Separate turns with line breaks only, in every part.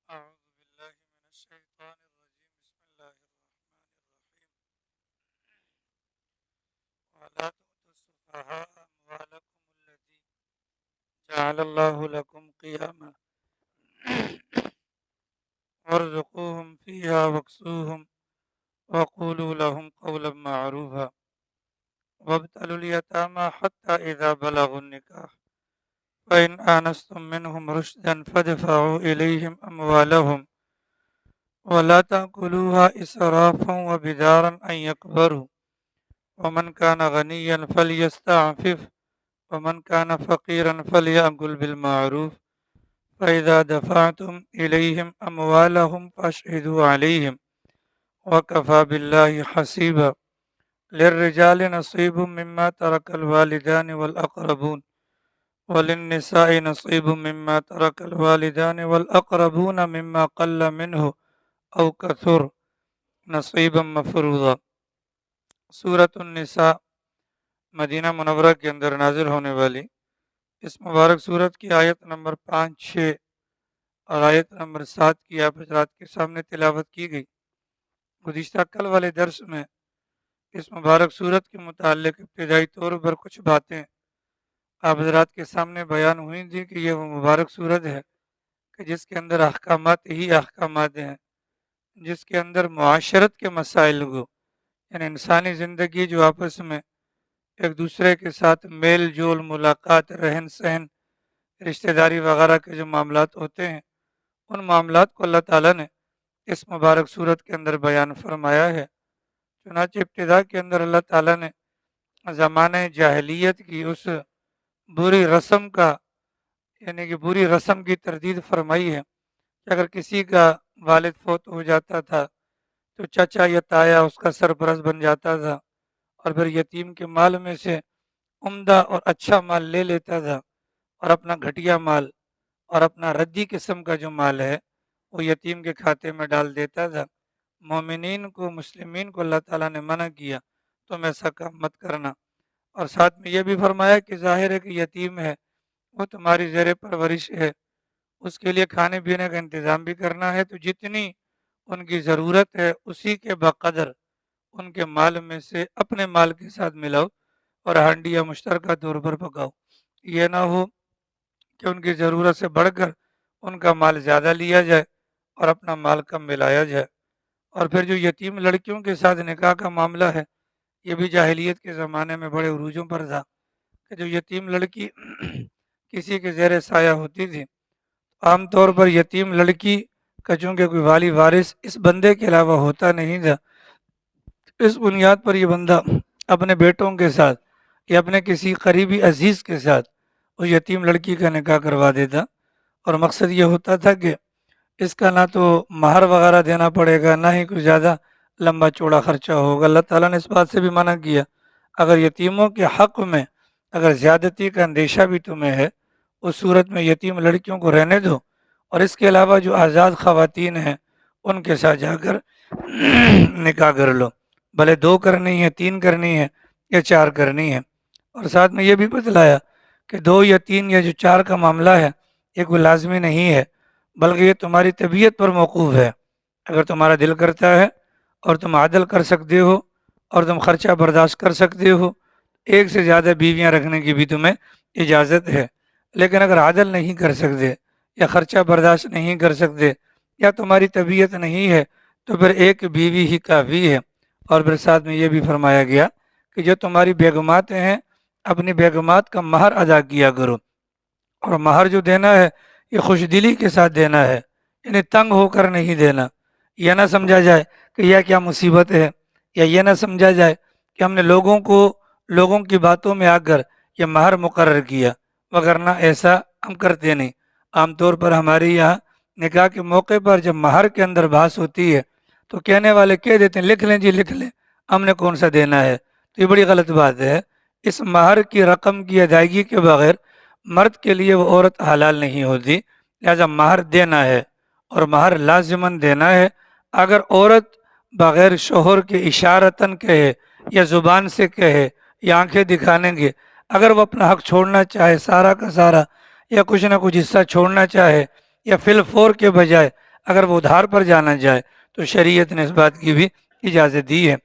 أعوذ بالله من الشيطان الرجيم بسم الله الرحمن الرحيم ولا تؤتوا السفهاء أموالكم التي جعل الله لكم قياما وارزقوهم فيها واكسوهم وقولوا لهم قولا معروفا وابتلوا اليتامى حتى إذا بلغوا النكاح فإن آنستم منهم رشدا فادفعوا إليهم أموالهم ولا تأكلوها إسرافا وبدارا أن يكبروا ومن كان غنيا فليستعفف ومن كان فقيرا فليأكل بالمعروف فإذا دفعتم إليهم أموالهم فاشهدوا عليهم وكفى بالله حسيبا للرجال نصيب مما ترك الوالدان والأقربون وللنساء نصيب مما ترك الوالدان والأقربون مما قل منه أو كثر نصيبا مفروضا۔ سورۃ النساء مدینہ منورہ کے اندر نازل ہونے والی اس مبارک سورت کی آیت نمبر 5، 6 اور آیت نمبر 7 کی آپ حضرات کے سامنے تلاوت کی گئی۔ گزشتہ کل والے درس میں اس مبارک سورت کے متعلق ابتدائی طور پر کچھ باتیں آپ حضرات کے سامنے بیان ہوئی تھی کہ یہ وہ مبارک سورت ہے کہ جس کے اندر احکامات ہی احکامات ہیں، جس کے اندر معاشرت کے مسائل کو، یعنی انسانی زندگی جو آپس میں ایک دوسرے کے ساتھ میل جول، ملاقات، رہن سہن، رشتہ داری وغیرہ کے جو معاملات ہوتے ہیں، ان معاملات کو اللہ تعالیٰ نے اس مبارک صورت کے اندر بیان فرمایا ہے۔ چنانچہ ابتدا کے اندر اللہ تعالیٰ نے زمانۂ جاہلیت کی اس بری رسم کا، یعنی کہ بری رسم کی تردید فرمائی ہے کہ اگر کسی کا والد فوت ہو جاتا تھا تو چچا یا تایا اس کا سرپرست بن جاتا تھا اور پھر یتیم کے مال میں سے عمدہ اور اچھا مال لے لیتا تھا اور اپنا گھٹیا مال اور اپنا ردی قسم کا جو مال ہے وہ یتیم کے کھاتے میں ڈال دیتا تھا۔ مومنین کو، مسلمین کو اللہ تعالیٰ نے منع کیا تم ایسا کام مت کرنا، اور ساتھ میں یہ بھی فرمایا کہ ظاہر ہے کہ یتیم ہے، وہ تمہاری زیر پرورش ہے، اس کے لیے کھانے پینے کا انتظام بھی کرنا ہے، تو جتنی ان کی ضرورت ہے اسی کے بقدر ان کے مال میں سے اپنے مال کے ساتھ ملاؤ اور ہانڈی یا مشترکہ طور پر پکاؤ۔ یہ نہ ہو کہ ان کی ضرورت سے بڑھ کر ان کا مال زیادہ لیا جائے اور اپنا مال کم ملایا جائے۔ اور پھر جو یتیم لڑکیوں کے ساتھ نکاح کا معاملہ ہے، یہ بھی جاہلیت کے زمانے میں بڑے عروجوں پر تھا کہ جو یتیم لڑکی کسی کے زیر سایہ ہوتی تھی، عام طور پر یتیم لڑکی کا چونکہ کوئی والی وارث اس بندے کے علاوہ ہوتا نہیں تھا، اس بنیاد پر یہ بندہ اپنے بیٹوں کے ساتھ یا اپنے کسی قریبی عزیز کے ساتھ اس یتیم لڑکی کا نکاح کروا دیتا، اور مقصد یہ ہوتا تھا کہ اس کا نہ تو مہر وغیرہ دینا پڑے گا، نہ ہی کوئی زیادہ لمبا چوڑا خرچہ ہوگا۔ اللہ تعالیٰ نے اس بات سے بھی منع کیا، اگر یتیموں کے حق میں اگر زیادتی کا اندیشہ بھی تمہیں ہے، اس صورت میں یتیم لڑکیوں کو رہنے دو، اور اس کے علاوہ جو آزاد خواتین ہیں ان کے ساتھ جا کر نکاح کر لو، بھلے 2 کرنی ہے، 3 کرنی ہے یا 4 کرنی ہے۔ اور ساتھ میں یہ بھی بتلایا کہ 2 یا 3 یا جو 4 کا معاملہ ہے یہ کوئی لازمی نہیں ہے، بلکہ یہ تمہاری طبیعت پر موقوف ہے۔ اگر تمہارا دل کرتا ہے اور تم عدل کر سکتے ہو اور تم خرچہ برداشت کر سکتے ہو، 1 سے زیادہ بیویاں رکھنے کی بھی تمہیں اجازت ہے۔ لیکن اگر عدل نہیں کر سکتے یا خرچہ برداشت نہیں کر سکتے یا تمہاری طبیعت نہیں ہے تو پھر 1 بیوی ہی کافی ہے۔ اور پھر ساتھ میں یہ بھی فرمایا گیا کہ جو تمہاری بیگمات ہیں اپنی بیگمات کا مہر ادا کیا کرو، اور مہر جو دینا ہے یہ خوش دلی کے ساتھ دینا ہے، یعنی تنگ ہو کر نہیں دینا۔ یہ نہ سمجھا جائے کہ یہ کیا مصیبت ہے، یا یہ نہ سمجھا جائے کہ ہم نے لوگوں کی باتوں میں آ کر یہ مہر مقرر کیا، وگرنہ ایسا ہم کرتے نہیں۔ عام طور پر ہمارے یہاں نکاح کے موقع پر جب مہر کے اندر بحث ہوتی ہے تو کہنے والے کہہ دیتے ہیں لکھ لیں جی لکھ لیں، ہم نے کون سا دینا ہے۔ تو یہ بڑی غلط بات ہے۔ اس مہر کی رقم کی ادائیگی کے بغیر مرد کے لیے وہ عورت حلال نہیں ہوتی، لہذا مہر دینا ہے اور مہر لازماً دینا ہے۔ اگر عورت بغیر شوہر کے اشارتاً کہے یا زبان سے کہے یا آنکھیں دکھانے کے اگر وہ اپنا حق چھوڑنا چاہے سارا کا سارا، یا کچھ نہ کچھ حصہ چھوڑنا چاہے، یا فی الفور کے بجائے اگر وہ ادھار پر جانا جائے تو شریعت نے اس بات کی بھی اجازت دی ہے۔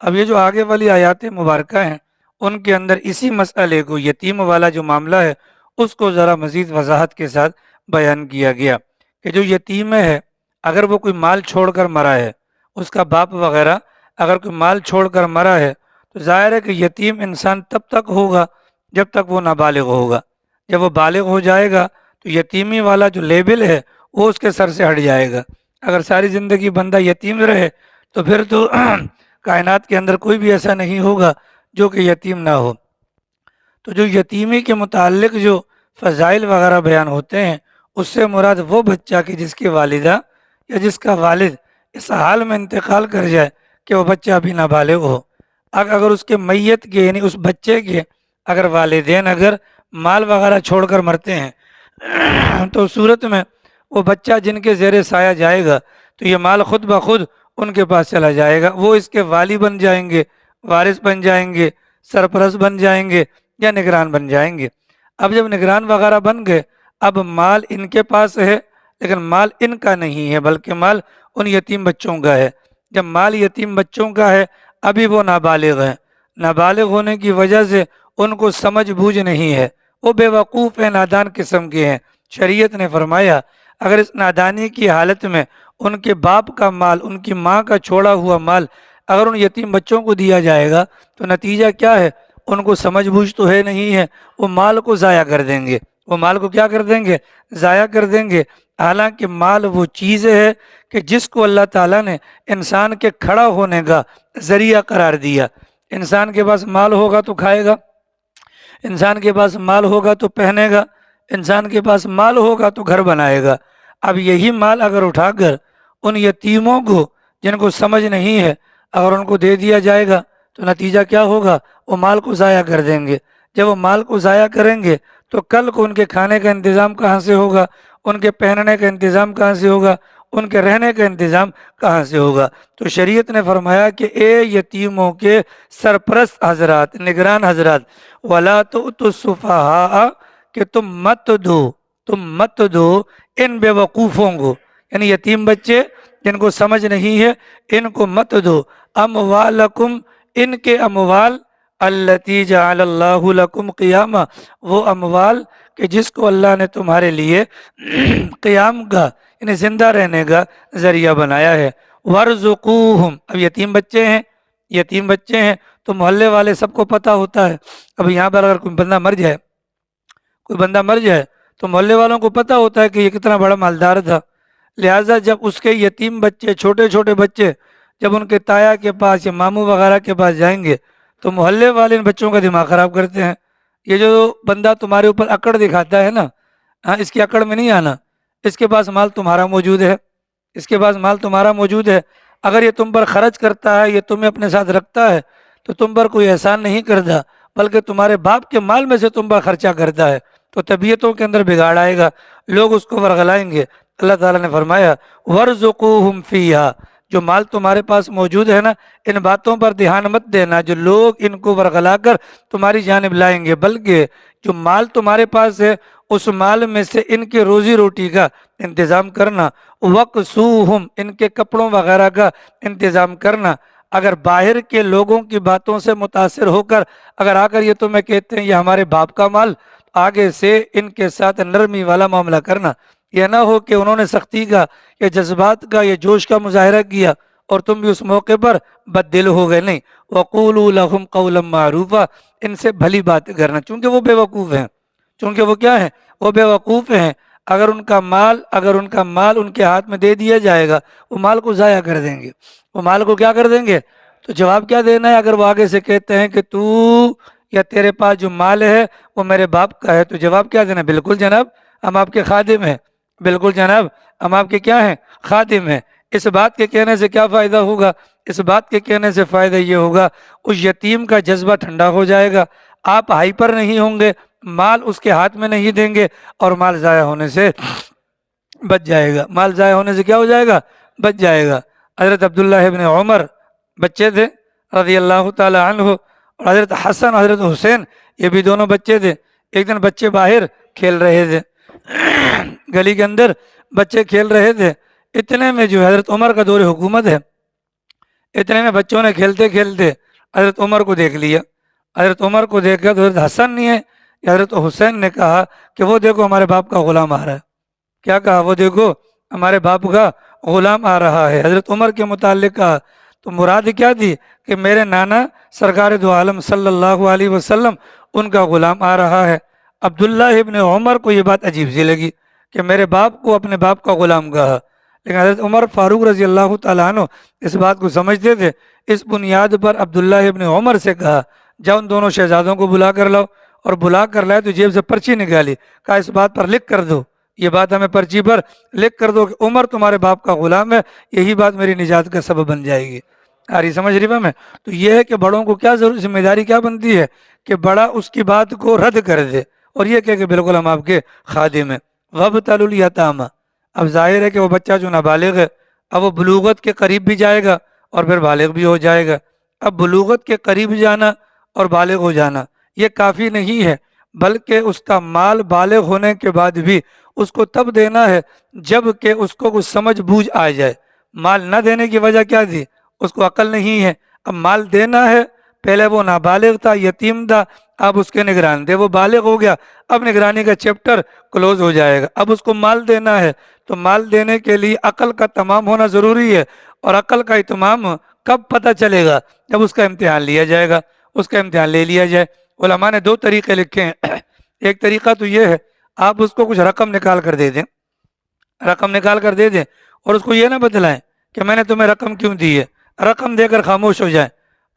اب یہ جو آگے والی آیات مبارکہ ہیں ان کے اندر اسی مسئلے کو، یتیم والا جو معاملہ ہے، اس کو ذرا مزید وضاحت کے ساتھ بیان کیا گیا کہ جو یتیم ہے اگر وہ کوئی مال چھوڑ کر مرا ہے، اس کا باپ وغیرہ اگر کوئی مال چھوڑ کر مرا ہے تو ظاہر ہے کہ یتیم انسان تب تک ہوگا جب تک وہ نابالغ ہوگا۔ جب وہ بالغ ہو جائے گا تو یتیمی والا جو لیبل ہے وہ اس کے سر سے ہٹ جائے گا۔ اگر ساری زندگی بندہ یتیم رہے تو پھر تو کائنات کے اندر کوئی بھی ایسا نہیں ہوگا جو کہ یتیم نہ ہو۔ تو جو یتیمی کے متعلق جو فضائل وغیرہ بیان ہوتے ہیں، اس سے مراد وہ بچہ کہ جس کی والدہ یا جس کا والد اس حال میں انتقال کر جائے کہ وہ بچہ ابھی نابالغ ہو۔ اگر اس کے میت کے یعنی اس بچے کے اگر والدین اگر مال وغیرہ چھوڑ کر مرتے ہیں تو صورت میں وہ بچہ جن کے زیر سایہ جائے گا تو یہ مال خود بخود ان کے پاس چلا جائے گا، وہ اس کے والی بن جائیں گے، وارث بن جائیں گے، سرپرست بن جائیں گے یا نگران بن جائیں گے۔ اب جب نگران وغیرہ بن گئے، اب مال ان کے پاس ہے لیکن مال ان کا نہیں ہے بلکہ مال ان یتیم بچوں کا ہے۔ جب مال یتیم بچوں کا ہے ابھی وہ نابالغ ہیں، نابالغ ہونے کی وجہ سے ان کو سمجھ بوجھ نہیں ہے، وہ بے وقوف ہیں، نادان قسم کے ہیں۔ شریعت نے فرمایا اگر اس نادانی کی حالت میں ان کے باپ کا مال، ان کی ماں کا چھوڑا ہوا مال اگر ان یتیم بچوں کو دیا جائے گا تو نتیجہ کیا ہے؟ ان کو سمجھ بوجھ تو ہے نہیں ہے، وہ مال کو ضائع کر دیں گے۔ وہ مال کو کیا کر دیں گے؟ ضائع کر دیں گے۔ حالانکہ مال وہ چیز ہے کہ جس کو اللہ تعالیٰ نے انسان کے کھڑا ہونے کا ذریعہ قرار دیا۔ انسان کے پاس مال ہوگا تو کھائے گا، انسان کے پاس مال ہوگا تو پہنے گا، انسان کے پاس مال ہوگا تو گھر بنائے گا۔ اب یہی مال اگر اٹھا کر ان یتیموں کو جن کو سمجھ نہیں ہے اگر ان کو دے دیا جائے گا تو نتیجہ کیا ہوگا؟ وہ مال کو ضائع کر دیں گے۔ جب وہ مال کو ضائع کریں گے تو کل کو ان کے کھانے کا انتظام کہاں سے ہوگا؟ ان کے پہننے کا انتظام کہاں سے ہوگا؟ ان کے رہنے کا انتظام کہاں سے ہوگا؟ تو شریعت نے فرمایا کہ اے یتیموں کے سرپرست حضرات، نگران حضرات، وَلَا تُؤْتُوا السُّفَهَاءَ کہ تم مت دو ان بے وقوفوں کو، یعنی یتیم بچے جن کو سمجھ نہیں ہے ان کو مت دو، اموالکم ان کے اموال، التی جعل اللہ لکم قیاما وہ اموال کہ جس کو اللہ نے تمہارے لیے قیام کا یعنی زندہ رہنے کا ذریعہ بنایا ہے۔ وارزقوہم اب یتیم بچے ہیں تو محلے والے سب کو پتہ ہوتا ہے۔ اب یہاں پر اگر کوئی بندہ مر جائے تو محلے والوں کو پتہ ہوتا ہے کہ یہ کتنا بڑا مالدار تھا، لہٰذا جب اس کے یتیم بچے، چھوٹے چھوٹے بچے جب ان کے تایا کے پاس یا ماموں وغیرہ کے پاس جائیں گے تو محلے والے ان بچوں کا دماغ خراب کرتے ہیں۔ یہ جو بندہ تمہارے اوپر اکڑ دکھاتا ہے نا، ہاں اس کی اکڑ میں نہیں آنا، اس کے پاس مال تمہارا موجود ہے، اگر یہ تم پر خرچ کرتا ہے، یہ تمہیں اپنے ساتھ رکھتا ہے تو تم پر کوئی احسان نہیں کرتا بلکہ تمہارے باپ کے مال میں سے تم پر خرچہ کرتا ہے، تو طبیعتوں کے اندر بگاڑ آئے گا، لوگ اس کو ورغلائیں گے۔ اللہ تعالیٰ نے فرمایا وَارْزُقُوهُمْ فِيهَا جو مال تمہارے پاس موجود ہے نا، ان باتوں پر دھیان مت دینا جو لوگ ان کو ورغلا کر تمہاری جانب لائیں گے، بلکہ جو مال تمہارے پاس ہے اس مال میں سے ان کی روزی روٹی کا انتظام کرنا، وَقْسُوهُمْ ان کے کپڑوں وغیرہ کا انتظام کرنا۔ اگر باہر کے لوگوں کی باتوں سے متاثر ہو کر اگر آ کر یہ تمہیں کہتے ہیں یہ ہمارے باپ کا مال، آگے سے ان کے ساتھ نرمی والا معاملہ کرنا، یہ نہ ہو کہ انہوں نے سختی کا یا جذبات کا یا جوش کا مظاہرہ کیا اور تم بھی اس موقع پر بد دل ہو گئے، نہیں۔ وَقُولُوا لَهُمْ قَوْلًا مَعْرُوفًا ان سے بھلی بات کرنا، چونکہ وہ بے وقوف ہیں، چونکہ وہ کیا ہیں؟ وہ بے وقوف ہیں۔ اگر ان کا مال ان کے ہاتھ میں دے دیا جائے گا وہ مال کو ضائع کر دیں گے، وہ مال کو کیا کر دیں گے؟ تو جواب کیا دینا ہے؟ اگر وہ آگے سے کہتے ہیں کہ تو یا تیرے پاس جو مال ہے وہ میرے باپ کا ہے تو جواب کیا دینا؟ بالکل جناب ہم آپ کے خادم ہیں، بالکل جناب ہم آپ کے کیا ہیں؟ خادم ہیں۔ اس بات کے کہنے سے کیا فائدہ ہوگا؟ اس بات کے کہنے سے فائدہ یہ ہوگا اس یتیم کا جذبہ ٹھنڈا ہو جائے گا، آپ ہائپر نہیں ہوں گے، مال اس کے ہاتھ میں نہیں دیں گے اور مال ضائع ہونے سے بچ جائے گا۔ مال ضائع ہونے سے کیا ہو جائے گا؟ بچ جائے گا۔ حضرت عبداللہ ابن عمر بچے تھے رضی اللہ تعالی عنہ، اور حضرت حسن حضرت حسین یہ بھی دونوں بچے تھے۔ ایک دن بچے باہر کھیل رہے تھے، گلی کے اندر بچے کھیل رہے تھے، اتنے میں جو حضرت عمر کا دور حکومت ہے، اتنے میں بچوں نے کھیلتے کھیلتے حضرت عمر کو دیکھ لیا۔ حضرت عمر کو دیکھ کر تو حضرت حسن نے یا حضرت حسین نے کہا کہ وہ دیکھو ہمارے باپ کا غلام آ رہا ہے۔ کیا کہا؟ وہ دیکھو ہمارے باپ کا غلام آ رہا ہے۔ حضرت عمر کے متعلق کہا تو مراد کیا تھی کہ میرے نانا سرکار دو عالم صلی اللہ علیہ وسلم ان کا غلام آ رہا ہے۔ عبداللہ ابن عمر کو یہ بات عجیب سی لگی کہ میرے باپ کو اپنے باپ کا غلام کہا، لیکن حضرت عمر فاروق رضی اللہ تعالیٰ عنہ اس بات کو سمجھتے تھے۔ اس بنیاد پر عبداللہ ابن عمر سے کہا جاؤ ان دونوں شہزادوں کو بلا کر لاؤ، اور بلا کر لائے تو جیب سے پرچی نکالی، کہا اس بات پر لکھ کر دو، یہ بات ہمیں پرچی پر لکھ کر دو کہ عمر تمہارے باپ کا غلام ہے، یہی بات میری نجات کا سبب بن جائے گی۔ آ رہی سمجھ رہی میں؟ تو یہ ہے کہ بڑوں کو کیا ذمہ داری کیا بنتی ہے کہ بڑا اس کی بات کو رد کر دے اور یہ کہے کہ بالکل ہم آپ کے خادم ہیں۔ وابتلوا الیتامى، اب ظاہر ہے کہ وہ بچہ جو نابالغ ہے اب وہ بلوغت کے قریب بھی جائے گا اور پھر بالغ بھی ہو جائے گا۔ اب بلوغت کے قریب جانا اور بالغ ہو جانا یہ کافی نہیں ہے، بلکہ اس کا مال بالغ ہونے کے بعد بھی اس کو تب دینا ہے جب کہ اس کو کچھ سمجھ بوجھ آ جائے۔ مال نہ دینے کی وجہ کیا تھی؟ اس کو عقل نہیں ہے۔ اب مال دینا ہے، پہلے وہ نابالغ تھا، یتیم تھا، اب اس کے نگران تھے، وہ بالغ ہو گیا، اب نگرانی کا چیپٹر کلوز ہو جائے گا۔ اب اس کو مال دینا ہے تو مال دینے کے لیے عقل کا تمام ہونا ضروری ہے، اور عقل کا اتمام کب پتہ چلے گا؟ جب اس کا امتحان لیا جائے گا، اس کا امتحان لے لیا جائے۔ علماء نے دو طریقے لکھے ہیں۔ ایک طریقہ تو یہ ہے آپ اس کو کچھ رقم نکال کر دے دیں، رقم نکال کر دے دیں اور اس کو یہ نہ بتلائیں کہ میں نے تمہیں رقم کیوں دی ہے، رقم دے کر خاموش ہو جائیں۔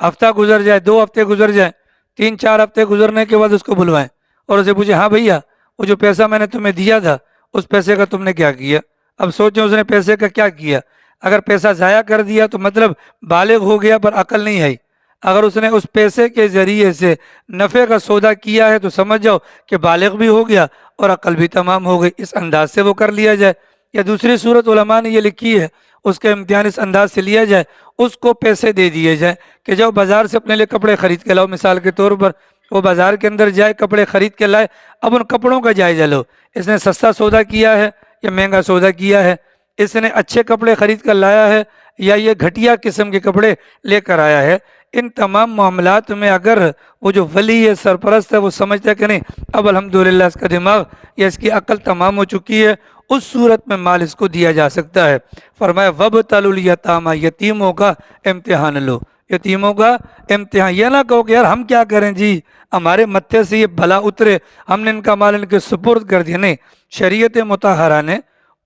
ہفتہ گزر جائے، 2 ہفتے گزر جائیں، 3-4 ہفتے گزرنے کے بعد اس کو بلوائیں اور اسے پوچھیں ہاں بھیا وہ جو پیسہ میں نے تمہیں دیا تھا اس پیسے کا تم نے کیا کیا؟ اب سوچیں اس نے پیسے کا کیا کیا۔ اگر پیسہ ضائع کر دیا تو مطلب بالغ ہو گیا پر عقل نہیں آئی۔ اگر اس نے اس پیسے کے ذریعے سے نفع کا سودا کیا ہے تو سمجھ جاؤ کہ بالغ بھی ہو گیا اور عقل بھی تمام ہو گئی۔ اس انداز سے وہ کر لیا جائے۔ یا دوسری صورت علماء نے یہ لکھی ہے اس کا امتحان اس انداز سے لیا جائے، اس کو پیسے دے دیے جائیں کہ جاؤ بازار سے اپنے لیے کپڑے خرید کے لاؤ۔ مثال کے طور پر وہ بازار کے اندر جائے، کپڑے خرید کے لائے، اب ان کپڑوں کا جائزہ لو، اس نے سستا سودا کیا ہے یا مہنگا سودا کیا ہے، اس نے اچھے کپڑے خرید کر لایا ہے یا یہ گھٹیا قسم کے کپڑے لے کر آیا ہے۔ ان تمام معاملات میں اگر وہ جو ولی ہے، سرپرست ہے، وہ سمجھتا ہے کہ نہیں اب الحمدللہ اس کا دماغ یا اس کی عقل تمام ہو چکی ہے، اس صورت میں مال اس کو دیا جا سکتا ہے۔ فرمایا وابتلوا الیتامى، یتیموں کا امتحان لو، یتیموں کا امتحان۔ یہ نہ کہو کہ یار ہم کیا کریں جی، ہمارے متھے سے یہ بھلا اترے، ہم نے ان کا مال ان کے سپرد کر دیا۔ نہیں، شریعت مطہرہ نے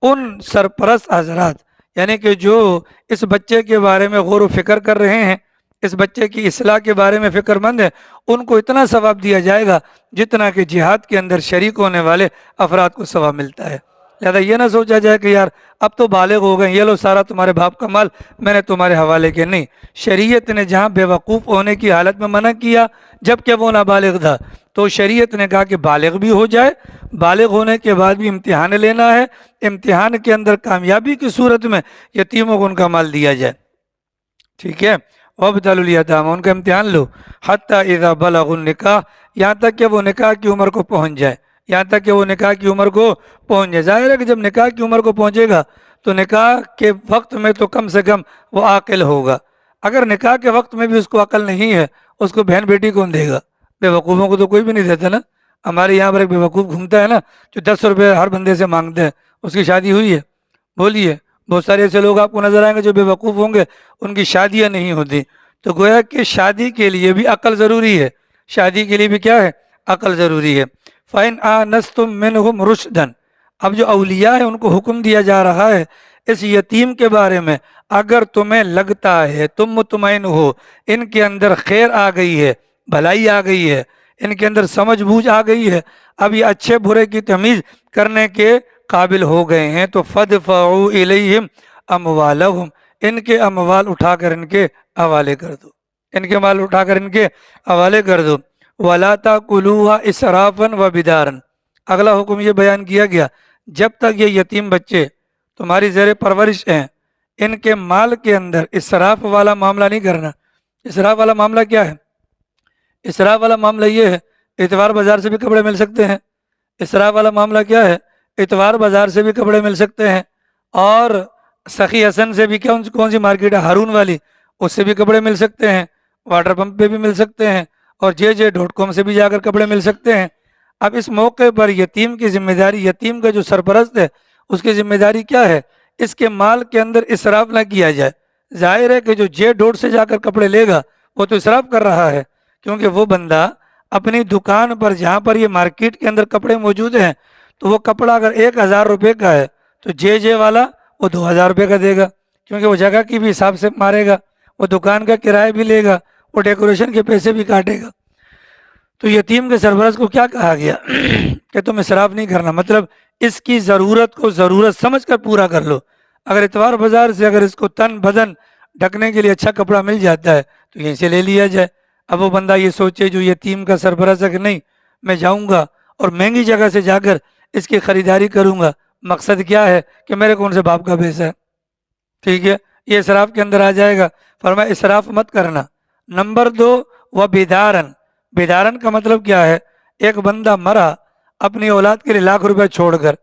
ان سرپرست حضرات یعنی کہ جو اس بچے کے بارے میں غور و فکر کر رہے ہیں، اس بچے کی اصلاح کے بارے میں فکر مند ہے، ان کو اتنا ثواب دیا جائے گا جتنا کہ جہاد کے اندر شریک ہونے والے افراد کو ثواب ملتا ہے۔ لہذا یہ نہ سوچا جائے کہ یار اب تو بالغ ہو گئے، یہ لو سارا تمہارے باپ کا مال میں نے تمہارے حوالے کے۔ نہیں، شریعت نے جہاں بے وقوف ہونے کی حالت میں منع کیا جب کہ وہ نابالغ تھا، تو شریعت نے کہا کہ بالغ بھی ہو جائے، بالغ ہونے کے بعد بھی امتحان لینا ہے، امتحان کے اندر کامیابی کی صورت میں یتیموں کو ان کا مال دیا جائے۔ ٹھیک ہے، وابتلوا الیتامى، ان کا امتحان لو، حتی اذا بلغوا النکاح، یہاں تک کہ وہ نکاح کی عمر کو پہنچ جائے، یہاں تک کہ وہ نکاح کی عمر کو پہنچ جائے۔ ظاہر ہے کہ جب نکاح کی عمر کو پہنچے گا تو نکاح کے وقت میں تو کم سے کم وہ عاقل ہوگا۔ اگر نکاح کے وقت میں بھی اس کو عقل نہیں ہے، اس کو بہن بیٹی کون دے گا؟ بے وقوفوں کو تو کوئی بھی نہیں دیتا نا۔ ہمارے یہاں پر ایک بے وقوف گھومتا ہے نا جو 10 روپے ہر بندے سے مانگتے ہیں، اس کی شادی ہوئی ہے؟ بولیے، بہت سارے ایسے لوگ آپ کو نظر آئیں گے جو بے وقوف ہوں گے، ان کی شادیاں نہیں ہوتی۔ تو گویا کہ شادی کے لیے بھی عقل ضروری ہے، شادی کے لیے بھی کیا ہے؟ عقل ضروری ہے۔ فَإِنْ آنَسْتُم مِّنْهُمْ رُشْدًا، اب جو اولیاء ہیں ان کو حکم دیا جا رہا ہے اس یتیم کے بارے میں، اگر تمہیں لگتا ہے، تم مطمئن ہو ان کے اندر خیر آ گئی ہے، بھلائی آ گئی ہے، ان کے اندر سمجھ بوجھ آ گئی ہے، اب یہ اچھے برے کی تمیز کرنے کے قابل ہو گئے ہیں، تو فَادْفَعُوا إِلَيْهِمْ أَمْوَالَهُمْ، ان کے اموال اٹھا کر ان کے حوالے کر دو، ان کے مال اٹھا کر ان کے حوالے کر دو۔ وَلَا تَأْكُلُوهَا إِسْرَافًا وَبِدَارًا، اگلا حکم یہ بیان کیا گیا جب تک یہ یتیم بچے تمہاری زیر پرورش ہیں، ان کے مال کے اندر اسراف والا معاملہ نہیں کرنا۔ اسراف والا معاملہ کیا ہے؟ اسراف والا معاملہ یہ ہے، اتوار بازار سے بھی کپڑے مل سکتے ہیں۔ اسراف والا معاملہ کیا ہے؟ اتوار بازار سے بھی کپڑے مل سکتے ہیں، اور سخی حسن سے بھی کون سی مارکیٹ ہے ہارون والی، اس سے بھی کپڑے مل سکتے ہیں، واٹر پمپ پہ بھی مل سکتے ہیں، اور JJ.com سے بھی جا کر کپڑے مل سکتے ہیں۔ اب اس موقع پر یتیم کی ذمہ داری، یتیم کا جو سرپرست ہے اس کی ذمہ داری کیا ہے؟ اس کے مال کے اندر اسراف نہ کیا جائے۔ ظاہر ہے کہ جو J.Dot سے جا کر کپڑے لے گا وہ تو اسراف کر رہا ہے، کیونکہ وہ بندہ اپنی دکان پر جہاں پر یہ مارکیٹ کے اندر کپڑے موجود ہیں، تو وہ کپڑا اگر 1000 روپے کا ہے تو JJ والا وہ 2000 روپے کا دے گا، کیونکہ وہ جگہ کی بھی حساب سے مارے گا، وہ دکان کا کرایہ بھی لے گا، وہ ڈیکوریشن کے پیسے بھی کاٹے گا۔ تو یتیم کے سربراہ کو کیا کہا گیا کہ تم اسراف نہیں کرنا، مطلب اس کی ضرورت کو ضرورت سمجھ کر پورا کر لو۔ اگر اتوار بازار سے اگر اس کو تن بدن ڈھکنے کے لیے اچھا کپڑا مل جاتا ہے تو یہیں سے لے لیا جائے۔ اب وہ بندہ یہ سوچے جو یتیم کا سربراہ ہے کہ نہیں، میں جاؤں گا اور مہنگی جگہ سے جا کر اس کی خریداری کروں گا، مقصد کیا ہے کہ میرے کون سے باپ کا پیسہ ہے، ٹھیک ہے، یہ اسراف کے اندر آ جائے گا۔ فرمایا اسراف مت کرنا۔ نمبر 2، وہ بیدارن، بیدارن کا مطلب کیا ہے؟ ایک بندہ مرا اپنی اولاد کے لیے 1,00,000 روپے چھوڑ کر،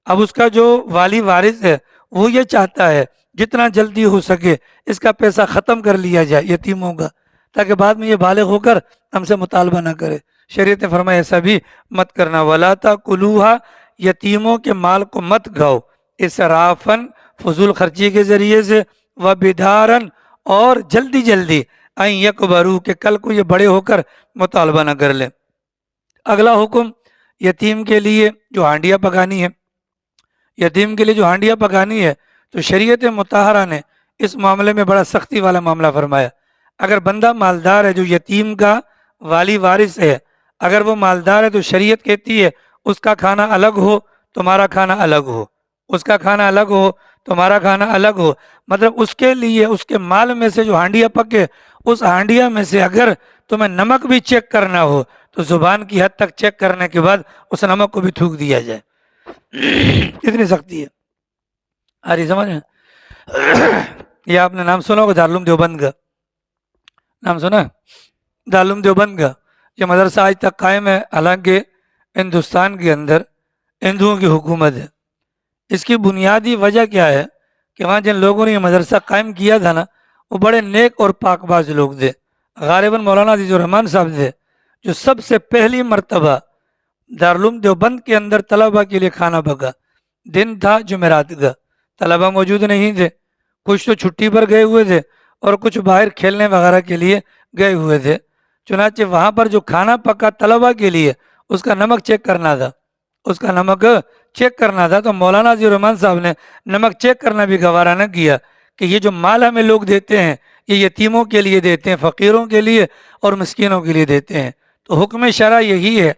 اب اس کا جو والی وارث ہے وہ یہ چاہتا ہے جتنا جلدی ہو سکے اس کا پیسہ ختم کر لیا جائے یتیموں کا، تاکہ بعد میں یہ بالغ ہو کر ہم سے مطالبہ نہ کرے۔ شریعت نے فرمایا ایسا بھی مت کرنا۔ وَلَا تَأْكُلُوهَا، یتیموں کے مال کو مت کھاؤ اسرافاً، فضول خرچی کے ذریعے سے، وَبِدَارًا، اور جلدی جلدی، اَن يَكْبَرُوا، کہ کل کو یہ بڑے ہو کر مطالبہ نہ کر لیں۔ اگلا حکم یتیم کے لیے جو ہانڈیاں پکانی ہے، یتیم کے لیے جو ہانڈیاں پکانی ہے تو شریعت مطہرہ نے اس معاملے میں بڑا سختی والا معاملہ فرمایا۔ اگر بندہ مالدار ہے جو یتیم کا والی وارث ہے، اگر وہ مالدار ہے تو شریعت کہتی ہے اس کا کھانا الگ ہو، تمہارا کھانا الگ ہو، اس کا کھانا الگ ہو، تمہارا کھانا الگ ہو۔ مطلب اس کے لیے اس کے مال میں سے جو ہانڈیاں پکے، اس ہانڈیاں میں سے اگر تمہیں نمک بھی چیک کرنا ہو تو زبان کی حد تک چیک کرنے کے بعد اس نمک کو بھی تھوک دیا جائے۔ کتنی سختی ہے، آ رہی سمجھ میں؟ یہ آپ نے نام سنا ہوگا دارالعلوم دیوبند کا، نام سنا ہے؟ دارالعلوم دیوبند کا یہ مدرسہ آج تک قائم ہے، حالانکہ ہندوستان کے اندر ہندوؤں کی حکومت ہے۔ اس کی بنیادی وجہ کیا ہے کہ وہاں جن لوگوں نے یہ مدرسہ قائم کیا تھا نا، وہ بڑے نیک اور پاک باز لوگ تھے۔ غالباً مولانا عزیز الرحمان صاحب تھے جو سب سے پہلی مرتبہ دارالعلوم دیوبند کے اندر طلبہ کے لیے کھانا پکا۔ دن تھا جمعرات کا، طلبہ موجود نہیں تھے، کچھ تو چھٹی پر گئے ہوئے تھے اور کچھ باہر کھیلنے وغیرہ کے لیے گئے ہوئے تھے۔ چنانچہ وہاں پر جو کھانا پکا طلبہ کے لیے، اس کا نمک چیک کرنا تھا، اس کا نمک چیک کرنا تھا۔ تو مولانا عزیز الرحمان صاحب نے نمک چیک کرنا بھی گوارہ نہ کیا کہ یہ جو مال ہمیں لوگ دیتے ہیں یہ یتیموں کے لیے دیتے ہیں، فقیروں کے لیے اور مسکینوں کے لیے دیتے ہیں۔ تو حکم شرع یہی ہے،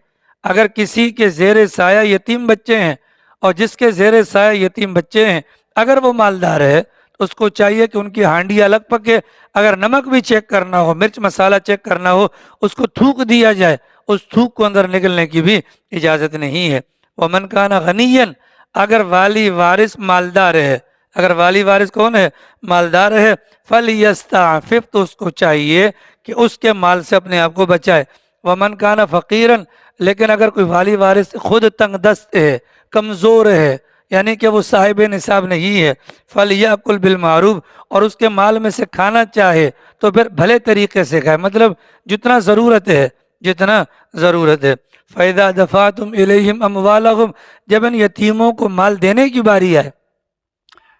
اگر کسی کے زیر سایہ یتیم بچے ہیں اور جس کے زیر سایہ یتیم بچے ہیں اگر وہ مالدار ہے تو اس کو چاہیے کہ ان کی ہانڈی الگ پکے، اگر نمک بھی چیک کرنا ہو، مرچ مسالہ چیک کرنا ہو، اس کو تھوک دیا جائے، اس تھوک کو اندر نکلنے کی بھی اجازت نہیں ہے۔ وَمَنْ كَانَ غَنِيًّا، اگر والی وارث مالدار ہے، اگر والی وارث کون ہے؟ مالدار ہے، فَلْيَسْتَعْفِفْ، تو اس کو چاہیے کہ اس کے مال سے اپنے آپ کو بچائے۔ وَمَنْ كَانَ فَقِيرًا، لیکن اگر کوئی والی وارث خود تنگ دست ہے، کمزور ہے، یعنی کہ وہ صاحب نصاب نہیں ہے، فَلْيَأْكُلْ بِالْمَعْرُوفِ، اور اس کے مال میں سے کھانا چاہے تو پھر بھلے طریقے سے کھائے، مطلب جتنا ضرورت ہے، جتنا ضرورت ہے۔ فَإِذَا دَفَعْتُمْ إِلَيْهِمْ أَمْوَالَهُمْ، جب ان یتیموں کو مال دینے کی باری آئے،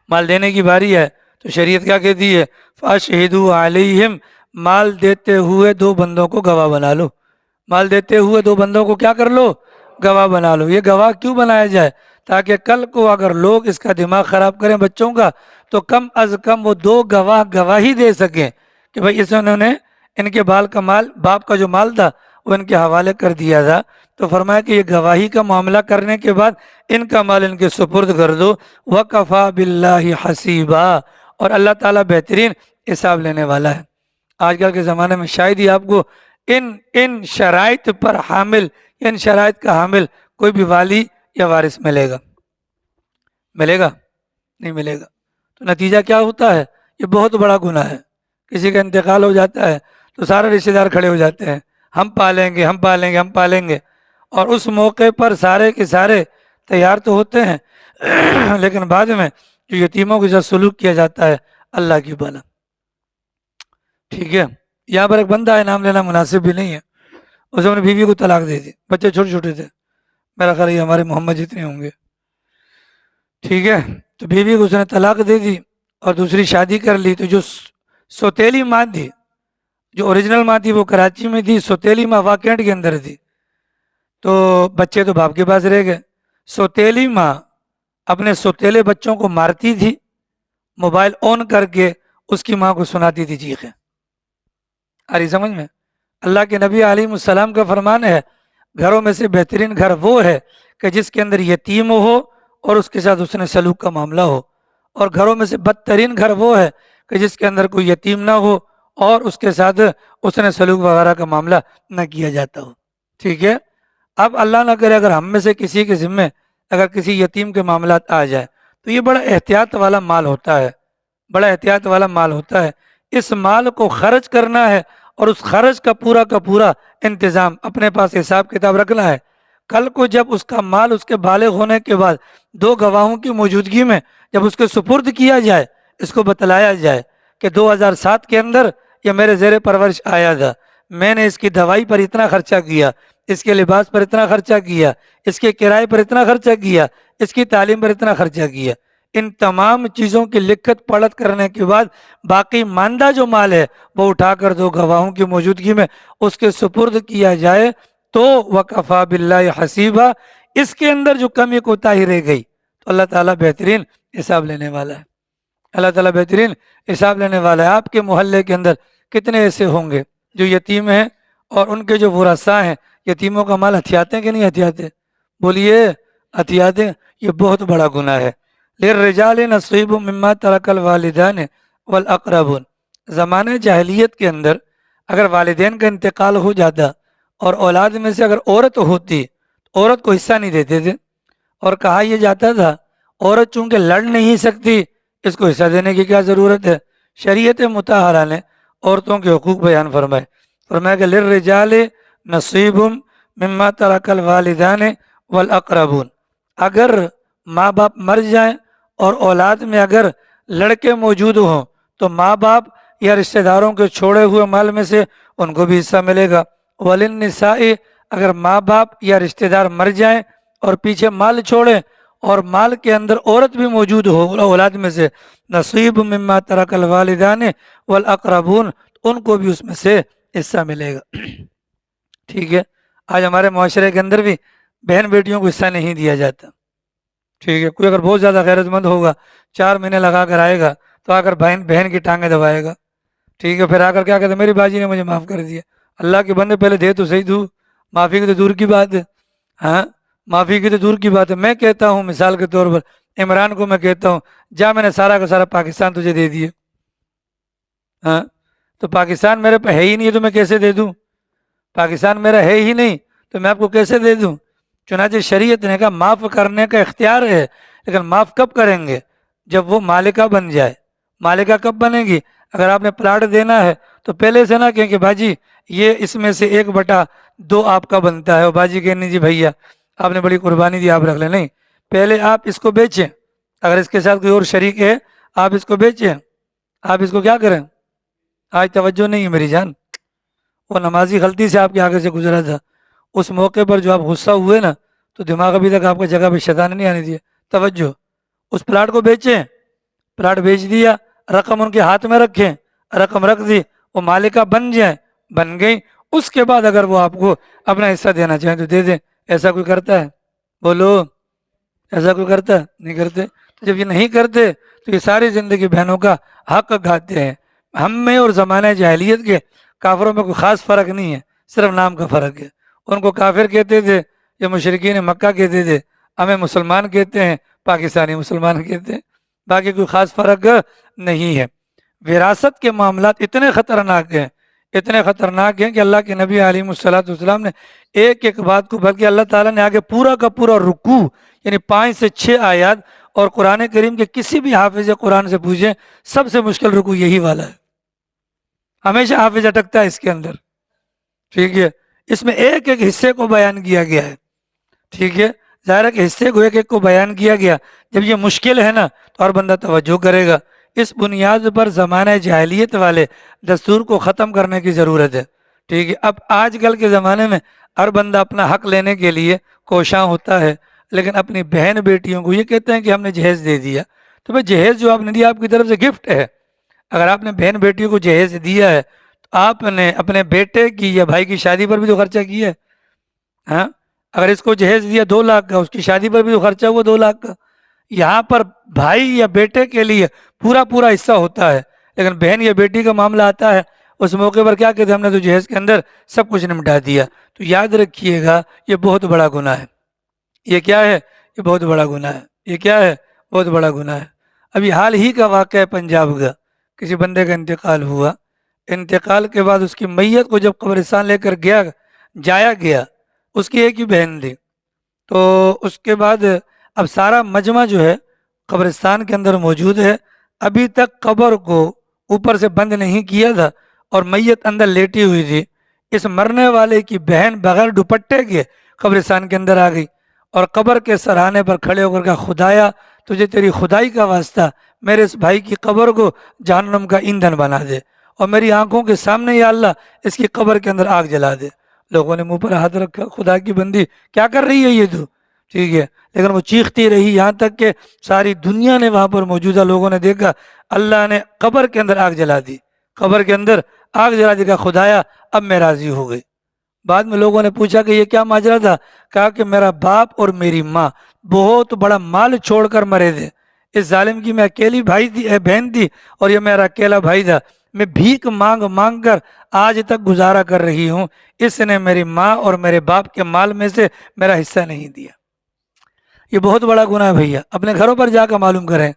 مال دینے کی باری ہے تو شریعت کیا کہتی ہے؟ فَأَشْهِدُوا عَلَيْهِمْ، مال دیتے ہوئے دو بندوں کو گواہ بنا لو، مال دیتے ہوئے دو بندوں کو کیا کر لو؟ گواہ بنا لو۔ یہ گواہ کیوں بنایا جائے؟ تاکہ کل کو اگر لوگ اس کا دماغ خراب کریں بچوں کا تو کم از کم وہ دو گواہ گواہی دے سکیں کہ بھائی اس انہوں نے ان کے بال کا مال، باپ کا جو مال تھا وہ ان کے حوالے کر دیا تھا، تو فرمایا کہ یہ گواہی کا معاملہ کرنے کے بعد ان کا مال ان کے سپرد کر دو۔ وَكَفَى بِاللَّهِ حَسِيبًا، اور اللہ تعالیٰ بہترین حساب لینے والا ہے۔ آج کل کے زمانے میں شاید ہی آپ کو ان شرائط پر حامل، ان شرائط کا حامل کوئی بھی والی یا وارث ملے گا؟ ملے گا؟ نہیں ملے گا۔ تو نتیجہ کیا ہوتا ہے؟ یہ بہت بڑا گناہ ہے۔ کسی کا انتقال ہو جاتا ہے تو سارے رشتہ دار کھڑے ہو جاتے ہیں، ہم پالیں گے، ہم پالیں گے، ہم پالیں گے، اور اس موقع پر سارے کے سارے تیار تو ہوتے ہیں لیکن بعد میں جو یتیموں کے ساتھ سلوک کیا جاتا ہے اللہ کی بلا. ٹھیک ہے. یہاں پر ایک بندہ ہے، نام لینا مناسب بھی نہیں ہے، اس نے اپنی بیوی کو طلاق دے دی. بچے چھوٹے چھوٹے تھے، میرا خیال یہ ہمارے محمد جتنے ہوں گے. ٹھیک ہے. تو بیوی کو اس نے طلاق دے دی اور دوسری شادی کر لی. تو جو سوتیلی ماں تھی، جو اوریجنل ماں تھی وہ کراچی میں تھی، سوتیلی ماں واکینٹ کے اندر تھی. تو بچے تو باپ کے پاس رہ گئے. سوتیلی ماں اپنے سوتیلے بچوں کو مارتی تھی، موبائل آن کر کے اس کی ماں کو سناتی تھی چیخیں. آ رہی سمجھ میں؟ اللہ کے نبی علیہ السلام کا فرمان ہے گھروں میں سے بہترین گھر وہ ہے کہ جس کے اندر یتیم ہو اور اس کے ساتھ اس نے سلوک کا معاملہ ہو، اور گھروں میں سے بدترین گھر وہ ہے کہ جس کے اندر کوئی یتیم نہ ہو اور اس کے ساتھ اس نے سلوک وغیرہ کا معاملہ نہ کیا جاتا ہو. ٹھیک ہے. اب اللہ نہ کرے اگر ہم میں سے کسی کے ذمے اگر کسی یتیم کے معاملات آ جائے تو یہ بڑا احتیاط والا مال ہوتا ہے، بڑا احتیاط والا مال ہوتا ہے. اس مال کو خرچ کرنا ہے اور اس خرچ کا پورا انتظام اپنے پاس حساب کتاب رکھنا ہے. کل کو جب اس کا مال اس کے بالغ ہونے کے بعد دو گواہوں کی موجودگی میں جب اس کے سپرد کیا جائے، اس کو بتلایا جائے کہ 2007 کے اندر یہ میرے زیر پرورش آیا تھا، میں نے اس کی دوائی پر اتنا خرچہ کیا، اس کے لباس پر اتنا خرچہ کیا، اس کے کرائے پر اتنا خرچہ کیا، اس کی تعلیم پر اتنا خرچہ کیا، ان تمام چیزوں کی لکھت پڑھت کرنے کے بعد باقی ماندہ جو مال ہے وہ اٹھا کر دو گواہوں کی موجودگی میں اس کے سپرد کیا جائے تو وکفا باللہ حسیبہ. اس کے اندر جو کمی کوتاہی رہ گئی تو اللہ تعالیٰ بہترین حساب لینے والا ہے. اللہ تعالیٰ بہترین حساب لینے والا ہے. آپ کے محلے کے اندر کتنے ایسے ہوں گے جو یتیم ہیں اور ان کے جو ورثاء ہیں یتیموں کا مال ہتھیاتے ہیں کہ نہیں ہتھیاتے؟ بولیے ہتھیاتے. یہ بہت بڑا گناہ ہے. للرجال نصیب مما ترک الوالدان والاقربون. زمانہ جاہلیت کے اندر اگر والدین کا انتقال ہو جاتا اور اولاد میں سے اگر عورت ہوتی، عورت کو حصہ نہیں دیتے تھے اور کہا یہ جاتا تھا عورت چونکہ لڑ نہیں سکتی اس کو حصہ دینے کی کیا ضرورت ہے. شریعت مطہرہ نے عورتوں کے حقوق بیان فرمائے. فرمایا کہ للرجال نصیب مما ترک الوالدان والاقربون. اگر ماں باپ مر جائیں اور اولاد میں اگر لڑکے موجود ہوں تو ماں باپ یا رشتہ داروں کے چھوڑے ہوئے مال میں سے ان کو بھی حصہ ملے گا. وللنساء. اگر ماں باپ یا رشتہ دار مر جائیں اور پیچھے مال چھوڑیں اور مال کے اندر عورت بھی موجود ہو اولاد میں سے نصیب مما ترک الوالدان والاقربون، ان کو بھی اس میں سے حصہ ملے گا. ٹھیک ہے. آج ہمارے معاشرے کے اندر بھی بہن بیٹیوں کو حصہ نہیں دیا جاتا. ٹھیک ہے. کوئی اگر بہت زیادہ غیرت مند ہوگا 4 مہینے لگا کر آئے گا تو آ کر بہن کی ٹانگیں دبائے گا. ٹھیک ہے. پھر آ کر کیا کہتے ہیں میری باجی نے مجھے معاف کر دیا. اللہ کے بندے پہلے دے تو صحیح دوں. معافی کی تو دور کی بات ہے. ہاں معافی کی تو دور کی بات ہے. میں کہتا ہوں مثال کے طور پر عمران کو میں کہتا ہوں جا میں نے سارا کا سارا پاکستان تجھے دے دیے. ہاں تو پاکستان میرے پہ ہے ہی نہیں ہے تو میں کیسے دے دوں؟ پاکستان میرا ہے ہی نہیں تو میں آپ کو کیسے دے دوں؟ چنانچہ شریعت نے کہا معاف کرنے کا اختیار ہے، لیکن معاف کب کریں گے؟ جب وہ مالکہ بن جائے. مالکہ کب بنے گی؟ اگر آپ نے پلاٹ دینا ہے تو پہلے سے نہ کہیں کہ باجی یہ اس میں سے 1/2 آپ کا بنتا ہے، اور باجی کہ نہیں جی بھیا آپ نے بڑی قربانی دی آپ رکھ لیں. نہیں، پہلے آپ اس کو بیچیں. اگر اس کے ساتھ کوئی اور شریک ہے آپ اس کو بیچیں، آپ اس کو کیا کریں. آج توجہ نہیں ہے میری جان. وہ نمازی غلطی سے آپ کے آگے سے گزرا تھا، اس موقع پر جو آپ غصہ ہوئے نا تو دماغ ابھی تک آپ کی جگہ پہ شیطان نہیں آنے دیا. توجہ. اس پلاٹ کو بیچیں، پلاٹ بیچ دیا، رقم ان کے ہاتھ میں رکھیں، رقم رکھ دی، وہ مالکہ بن جائیں، بن گئی. اس کے بعد اگر وہ آپ کو اپنا حصہ دینا چاہیں تو دے دیں. ایسا کوئی کرتا ہے؟ بولو ایسا کوئی کرتا ہے؟ نہیں کرتے. تو جب یہ نہیں کرتے تو یہ ساری زندگی بہنوں کا حق کھاتے ہیں. ہم میں اور زمانہ جاہلیت کے کافروں میں کوئی خاص فرق نہیں ہے، صرف نام کا فرق ہے. ان کو کافر کہتے تھے یا مشرکین مکہ کہتے تھے، ہمیں مسلمان کہتے ہیں، پاکستانی مسلمان کہتے ہیں. باقی کوئی خاص فرق نہیں ہے. وراثت کے معاملات اتنے خطرناک ہیں، اتنے خطرناک ہیں کہ اللہ کے نبی علیہ السلام نے ایک ایک بات کو، بلکہ اللہ تعالیٰ نے آگے پورا کا پورا رکوع یعنی 5 سے 6 آیات، اور قرآن کریم کے کسی بھی حافظ قرآن سے پوچھیں سب سے مشکل رکوع یہی والا ہے. ہمیشہ حافظ اٹکتا ہے اس کے اندر. ٹھیک ہے. اس میں ایک ایک حصے کو بیان کیا گیا ہے. ٹھیک ہے. ظاہر ہے کہ حصے کو ایک ایک کو بیان کیا گیا. جب یہ مشکل ہے نا تو اور بندہ توجہ کرے گا. اس بنیاد پر زمانہ جاہلیت والے دستور کو ختم کرنے کی ضرورت ہے. ٹھیک ہے. اب آج کل کے زمانے میں ہر بندہ اپنا حق لینے کے لیے کوشاں ہوتا ہے، لیکن اپنی بہن بیٹیوں کو یہ کہتے ہیں کہ ہم نے جہیز دے دیا. تو بھائی جہیز جو آپ نے دیا آپ کی طرف سے گفٹ ہے. اگر آپ نے بہن بیٹیوں کو جہیز دیا ہے تو آپ نے اپنے بیٹے کی یا بھائی کی شادی پر بھی تو خرچہ کیا ہے. ہاں، اگر اس کو جہیز دیا 2 لاکھ کا، اس کی شادی پر بھی تو خرچہ ہوا 2 لاکھ کا. یہاں پر بھائی یا بیٹے کے لیے پورا پورا حصہ ہوتا ہے، لیکن بہن یا بیٹی کا معاملہ آتا ہے اس موقع پر کیا کہتے ہیں، ہم نے تو جہیز کے اندر سب کچھ نمٹا دیا. تو یاد رکھیے گا یہ بہت بڑا گناہ ہے. یہ کیا ہے؟ یہ بہت بڑا گناہ ہے. یہ کیا ہے؟ بہت بڑا گناہ ہے. ابھی حال ہی کا واقعہ ہے پنجاب کا. کسی بندے کا انتقال ہوا. انتقال کے بعد اس کی میت کو جب قبرستان لے کر جایا گیا، اس کی ایک ہی بہن تھی. تو اس کے بعد اب سارا مجمع جو ہے قبرستان کے اندر موجود ہے. ابھی تک قبر کو اوپر سے بند نہیں کیا تھا اور میت اندر لیٹی ہوئی تھی. اس مرنے والے کی بہن بغیر دوپٹے کے قبرستان کے اندر آ گئی اور قبر کے سرانے پر کھڑے ہو کر کہا، خدایا تجھے تیری خدائی کا واسطہ میرے اس بھائی کی قبر کو جہنم کا ایندھن بنا دے، اور میری آنکھوں کے سامنے یا اللہ اس کی قبر کے اندر آگ جلا دے. لوگوں نے منہ پر ہاتھ رکھا، خدا کی بندی کیا کر رہی ہے یہ تو؟ ٹھیک ہے. لیکن وہ چیختی رہی یہاں تک کہ ساری دنیا نے، وہاں پر موجودہ لوگوں نے دیکھا اللہ نے قبر کے اندر آگ جلا دی. قبر کے اندر آگ جلا دی. کہا خدایا اب میں راضی ہو گئی. بعد میں لوگوں نے پوچھا کہ یہ کیا ماجرا تھا؟ کہا کہ میرا باپ اور میری ماں بہت بڑا مال چھوڑ کر مرے تھے. اس ظالم کی میں اکیلی بہن تھی اور یہ میرا اکیلا بھائی تھا. میں بھیک مانگ مانگ کر آج تک گزارا کر رہی ہوں. اس نے میری ماں اور میرے باپ کے مال میں سے میرا حصہ نہیں دیا. یہ بہت بڑا گناہ ہے بھیا. اپنے گھروں پر جا کر معلوم کریں،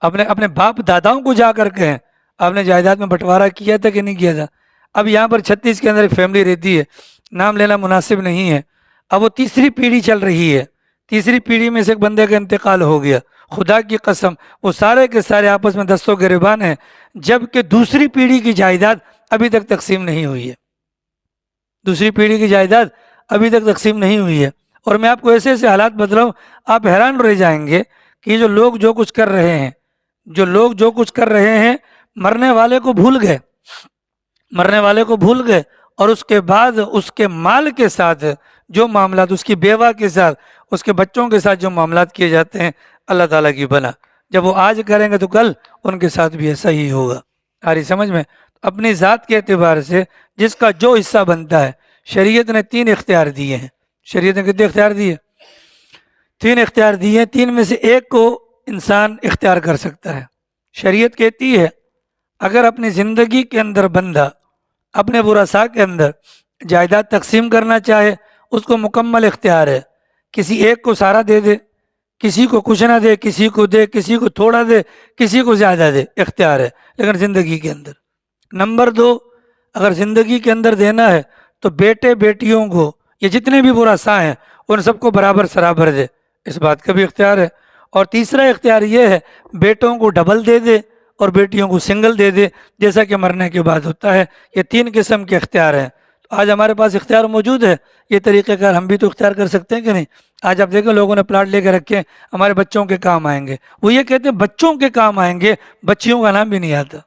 اپنے باپ داداؤں کو جا کر کہیں آپ نے جائیداد میں بٹوارا کیا تھا کہ نہیں کیا تھا. اب یہاں پر 36 کے اندر ایک فیملی رہتی ہے، نام لینا مناسب نہیں ہے. اب وہ تیسری پیڑھی چل رہی ہے. تیسری پیڑھی میں سے ایک بندے کا انتقال ہو گیا. خدا کی قسم وہ سارے کے سارے آپس میں دستوں گریبان ہیں، جبکہ دوسری پیڑھی کی جائیداد ابھی تک تقسیم نہیں ہوئی ہے. دوسری پیڑھی کی جائیداد ابھی تک تقسیم نہیں ہوئی ہے. اور میں آپ کو ایسے ایسے حالات بتلاؤں آپ حیران رہ جائیں گے کہ جو لوگ جو کچھ کر رہے ہیں، جو لوگ جو کچھ کر رہے ہیں، مرنے والے کو بھول گئے. مرنے والے کو بھول گئے اور اس کے بعد اس کے مال کے ساتھ جو معاملات، اس کی بیوہ کے ساتھ، اس کے بچوں کے ساتھ جو معاملات کیے جاتے ہیں اللہ تعالیٰ کی بنا. جب وہ آج کریں گے تو کل ان کے ساتھ بھی ایسا ہی ہوگا. آ رہی سمجھ میں؟ اپنی ذات کے اعتبار سے جس کا جو حصہ بنتا ہے، شریعت نے 3 اختیار دیے ہیں. شریعت نے کتنے اختیار دیے؟ 3 اختیار دیے ہیں. 3 میں سے ایک کو انسان اختیار کر سکتا ہے. شریعت کہتی ہے اگر اپنی زندگی کے اندر بندہ اپنے ورثاء کے اندر جائیداد تقسیم کرنا چاہے اس کو مکمل اختیار ہے. کسی ایک کو سارا دے دے، کسی کو کچھ نہ دے، کسی کو دے، کسی کو تھوڑا دے، کسی کو زیادہ دے، اختیار ہے لیکن زندگی کے اندر. نمبر 2، اگر زندگی کے اندر دینا ہے تو بیٹے بیٹیوں کو یہ جتنے بھی ورثاء ہیں ان سب کو برابر سرابر دے، اس بات کا بھی اختیار ہے. اور تیسرا اختیار یہ ہے بیٹوں کو ڈبل دے دے اور بیٹیوں کو سنگل دے دے، جیسا کہ مرنے کے بعد ہوتا ہے. یہ 3 قسم کے اختیار ہیں. تو آج ہمارے پاس اختیار موجود ہے. یہ طریقہ کار ہم بھی تو اختیار کر سکتے ہیں کہ نہیں؟ آج آپ دیکھیں لوگوں نے پلاٹ لے کے رکھے ہمارے بچوں کے کام آئیں گے. وہ یہ کہتے ہیں بچوں کے کام آئیں گے، بچیوں کا نام بھی نہیں آتا.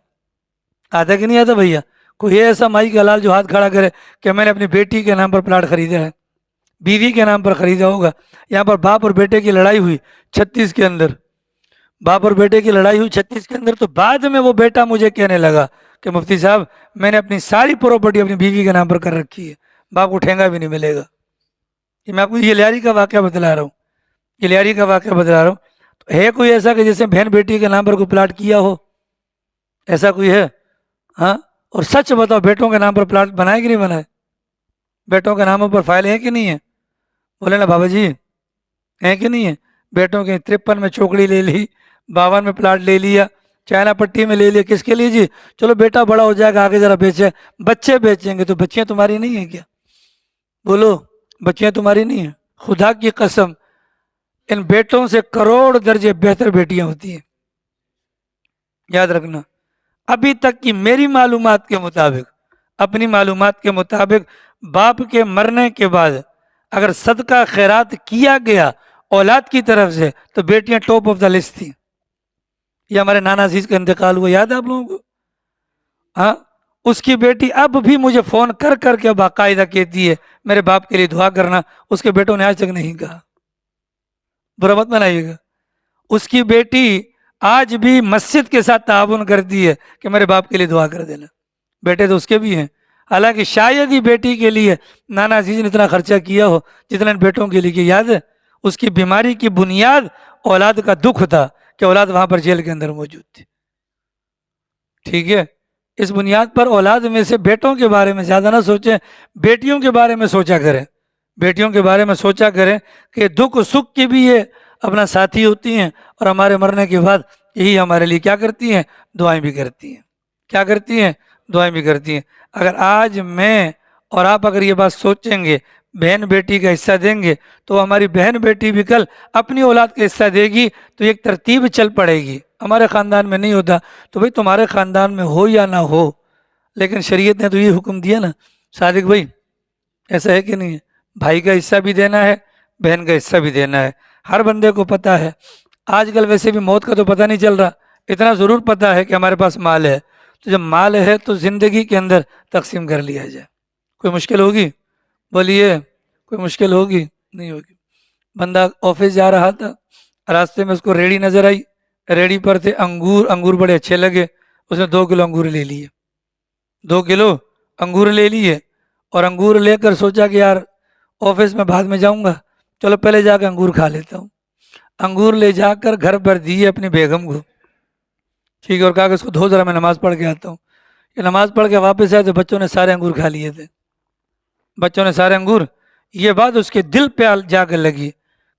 آتا کہ نہیں آتا بھیا؟ کوئی ایسا مائی کا لال جو ہاتھ کھڑا کرے کہ میں نے اپنی بیٹی کے نام پر پلاٹ خریدا ہے، بیوی کے نام پر خریدا ہوگا. یہاں پر باپ اور بیٹے کی لڑائی ہوئی 36 کے اندر، باپ اور بیٹے کی لڑائی ہوئی 36 کے اندر. تو بعد میں وہ بیٹا مجھے کہنے لگا کہ مفتی صاحب میں نے اپنی ساری پراپرٹی اپنی بیوی کے نام پر کر رکھی ہے، باپ کو ٹھینگا بھی نہیں ملے گا. یہ میں آپ کو یہ لیاری کا واقعہ بتلا رہا ہوں، یہ لیاری کا واقعہ بتلا رہا ہوں. تو ہے کوئی ایسا کہ جیسے بہن بیٹی کے نام پر کوئی پلاٹ کیا ہو؟ ایسا کوئی ہے؟ ہاں. اور سچ بتاؤ بیٹوں کے نام پر پلاٹ بنائے کہ نہیں بنائے؟ بیٹوں کے ناموں پر فائل ہیں کہ نہیں ہے؟ بولے نا بابا جی ہیں کہ نہیں ہے؟ بیٹوں کے 53 میں چوکڑی لے لی، 52 میں پلاٹ لے لیا، چائنا پٹی میں لے لیا. کس کے لیے جی؟ چلو بیٹا بڑا ہو جائے گا آگے ذرا بیچے. بچے بیچیں گے تو بچیاں تمہاری نہیں ہیں کیا؟ بولو بچیاں تمہاری نہیں ہیں؟ خدا کی قسم ان بیٹوں سے کروڑ درجے بہتر بیٹیاں ہوتی ہیں، یاد رکھنا. ابھی تک کی میری معلومات کے مطابق، اپنی معلومات کے مطابق، باپ کے مرنے کے بعد اگر صدقہ خیرات کیا گیا
اولاد کی طرف سے تو بیٹیاں ٹاپ آف دا لسٹ تھیں. یہ ہمارے نانا عزیز کا انتقال ہوا، یاد ہے آپ لوگوں کو؟ ہاں، اس کی بیٹی اب بھی مجھے فون کر کر کے باقاعدہ کہتی ہے میرے باپ کے لیے دعا کرنا. اس کے بیٹوں نے آج تک نہیں کہا. برا مت بنائیے گا. اس کی بیٹی آج بھی مسجد کے ساتھ تعاون کرتی ہے کہ میرے باپ کے لیے دعا کر دینا. بیٹے تو اس کے بھی ہیں، حالانکہ شاید ہی بیٹی کے لیے نانا عزیز نے اتنا خرچہ کیا ہو جتنا ان بیٹوں کے لیے. کہ یاد ہے اس کی بیماری کی بنیاد اولاد کا دکھ تھا کہ اولاد وہاں پر جیل کے اندر موجود تھی. ٹھیک ہے، اس بنیاد پر اولاد میں سے بیٹوں کے بارے میں زیادہ نہ سوچیں، بیٹیوں کے بارے میں سوچا کریں. بیٹیوں کے بارے میں سوچا کریں کہ دکھ سکھ کی بھی یہ اپنا ساتھی ہوتی ہیں، اور ہمارے مرنے کے بعد یہی ہمارے لیے کیا کرتی ہیں؟ دعائیں بھی کرتی ہیں. کیا کرتی ہیں؟ دعائیں بھی کرتی ہیں. اگر آج میں اور آپ اگر یہ بات سوچیں گے بہن بیٹی کا حصہ دیں گے تو ہماری بہن بیٹی بھی کل اپنی اولاد کا حصہ دے گی، تو ایک ترتیب چل پڑے گی. ہمارے خاندان میں نہیں ہوتا تو بھئی تمہارے خاندان میں ہو یا نہ ہو، لیکن شریعت نے تو یہ حکم دیا نا صادق بھائی، ایسا ہے کہ نہیں ہے؟ بھائی کا حصہ بھی دینا ہے، بہن کا حصہ بھی دینا ہے. ہر بندے کو پتہ ہے. آج کل ویسے بھی موت کا تو پتہ نہیں چل رہا، اتنا ضرور پتہ ہے کہ ہمارے پاس مال ہے. تو جب مال ہے تو زندگی کے اندر تقسیم کر لیا جائے. کوئی مشکل ہوگی؟ بولیے، کوئی مشکل ہوگی؟ نہیں ہوگی. بندہ آفس جا رہا تھا، راستے میں اس کو ریڑھی نظر آئی، ریڑھی پر تھے انگور. انگور بڑے اچھے لگے، اس نے 2 کلو انگور لے لیے. 2 کلو انگور لے لیے اور انگور لے کر سوچا کہ یار آفس میں بعد میں جاؤں گا، چلو پہلے جا کے انگور کھا لیتا ہوں. انگور لے جا کر گھر پر دیے اپنی بیگم کو. ٹھیک ہے، اور کہا کہ اس کو دھو ذرا میں نماز پڑھ کے آتا ہوں. کہ نماز پڑھ کے واپس آئے تو بچوں نے سارے انگور کھا لیے تھے. بچوں نے سارے انگور. یہ بات اس کے دل پہ جا کر لگی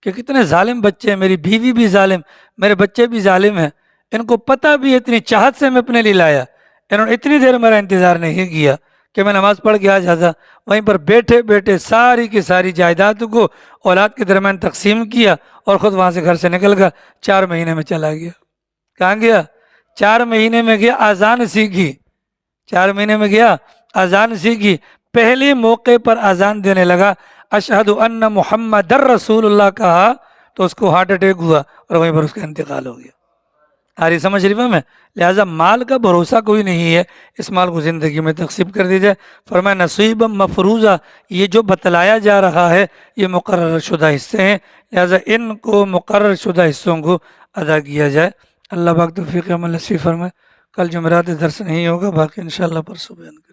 کہ کتنے ظالم بچے ہیں، میری بیوی بھی ظالم، میرے بچے بھی ظالم ہیں. ان کو پتہ بھی اتنی چاہت سے میں اپنے لیے لایا، انہوں نے اتنی دیر میرا انتظار نہیں کیا کہ میں نماز پڑھ کے آ جاتا. وہیں پر بیٹھے بیٹھے ساری کی ساری جائیداد کو اولاد کے درمیان تقسیم کیا اور خود وہاں سے گھر سے نکل کر 4 مہینے میں چلا گیا. کہاں گیا؟ 4 مہینے میں گیا، اذان سیکھی. 4 مہینے میں گیا، اذان سیکھی. پہلے موقع پر اذان دینے لگا، اشہد ان محمد رسول اللہ کہا تو اس کو ہارٹ اٹیک ہوا اور وہیں پر اس کا انتقال ہو گیا. آ رہی سمجھ شریفہ میں؟ لہٰذا مال کا بھروسہ کوئی نہیں ہے، اس مال کو زندگی میں تقسیم کر دی جائے. فرمایا نصیب مفروضہ، یہ جو بتلایا جا رہا ہے یہ مقرر شدہ حصے ہیں، لہٰذا ان کو مقرر شدہ حصوں کو ادا کیا جائے. اللہ پاک توفیق عمل نصیب فرمائے. کل جمعرات درس نہیں ہوگا، باقی انشاءاللہ پرسوں بیان کریں.